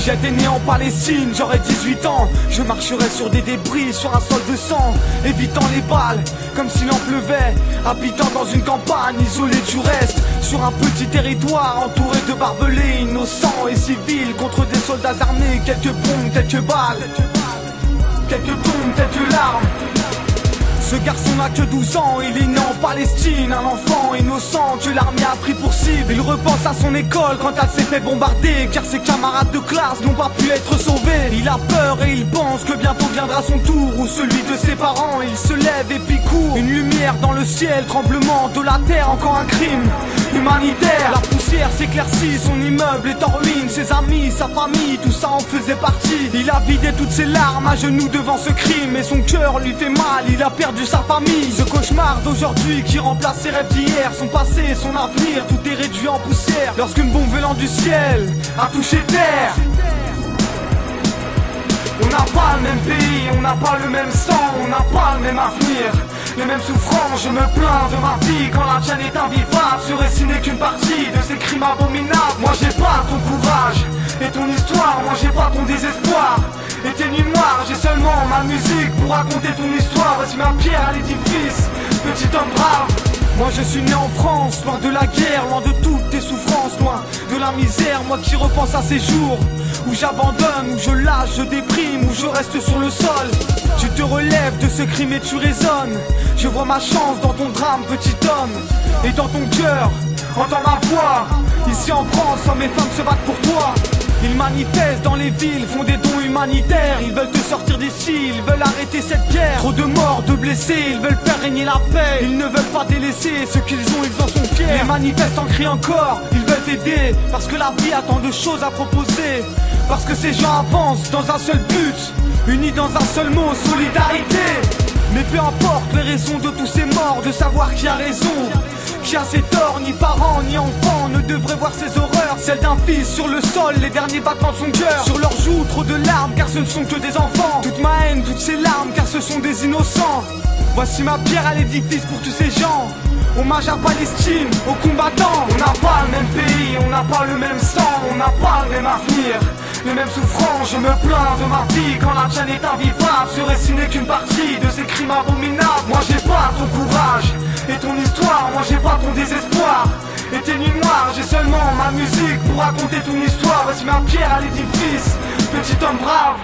j'étais né en Palestine, j'aurais 18 ans. Je marcherais sur des débris, sur un sol de sang, évitant les balles, comme s'il en pleuvait. Habitant dans une campagne isolée du reste, sur un petit territoire entouré de barbelés innocents et civils, contre des soldats armés. Quelques bombes, quelques balles, quelques bombes, quelques larmes. Ce garçon n'a que 12 ans, il est né en Palestine, un enfant innocent que l'armée a pris pour cible. Il repense à son école quand elle s'est fait bombarder, car ses camarades de classe n'ont pas pu être sauvés. Il a peur et il pense que bientôt viendra son tour, ou celui de ses parents. Il se lève et puis court, une lumière dans le ciel, tremblement de la terre, encore un crime humanitaire. La poussière s'éclaircit, son immeuble est en ruine, ses amis, sa famille, tout ça en faisait partie. Il a vidé toutes ses larmes à genoux devant ce crime, et son cœur lui fait mal, il a perdu sa famille. Ce cauchemar d'aujourd'hui qui remplace ses rêves d'hier, son passé, son avenir, tout est réduit en poussière lorsqu'une bombe venant du ciel a touché terre. On n'a pas le même pays, on n'a pas le même sang, on n'a pas le même avenir, les mêmes souffrances. Je me plains de ma vie quand la tienne est invivable. Ce récit n'est qu'une partie de ces crimes abominables. Moi j'ai pas ton courage et ton histoire, moi j'ai pas ton désespoir et tes nuits noires. J'ai seulement ma musique pour raconter ton histoire. Voici ma pierre à l'édifice, petit homme brave. Moi je suis né en France, loin de la guerre, loin de toutes tes souffrances, loin de la misère. Moi qui repense à ces jours où j'abandonne, où je lâche, je déprime, où je reste sur le sol. Tu te relèves de ce crime et tu résonnes. Je vois ma chance dans ton drame, petit homme, et dans ton cœur, entends ma voix. Ici en France, hommes et femmes se battent pour toi. Ils manifestent dans les villes, font des dons humanitaires. Ils veulent te sortir d'ici, ils veulent arrêter cette guerre. Trop de morts, de blessés, ils veulent faire régner la paix. Ils ne veulent pas délaisser ce qu'ils ont, ils en sont fiers. Les manifestants crient encore, ils veulent aider, parce que la vie a tant de choses à proposer. Parce que ces gens avancent dans un seul but, unis dans un seul mot, solidarité. Mais peu importe les raisons de tous ces morts, de savoir qui a raison, qui a ses torts. Ni parents ni enfants ne devraient voir ces horreurs, celles d'un fils sur le sol, les derniers battements de son cœur. Sur leurs joues trop de larmes, car ce ne sont que des enfants. Toute ma haine, toutes ces larmes, car ce sont des innocents. Voici ma pierre à l'édifice pour tous ces gens. Hommage à Palestine, aux combattants. On n'a pas le même pays, on n'a pas le même sang, on n'a pas le même avenir, les mêmes souffrances. Je me plains de ma vie quand la tienne est invivable. Ce récit n'est qu'une partie de ces crimes abominables. Moi j'ai pas ton courage et ton histoire, moi j'ai pas ton désespoir et tes nuits noires. J'ai seulement ma musique pour raconter ton histoire. Voici ma pierre à l'édifice, petit homme brave.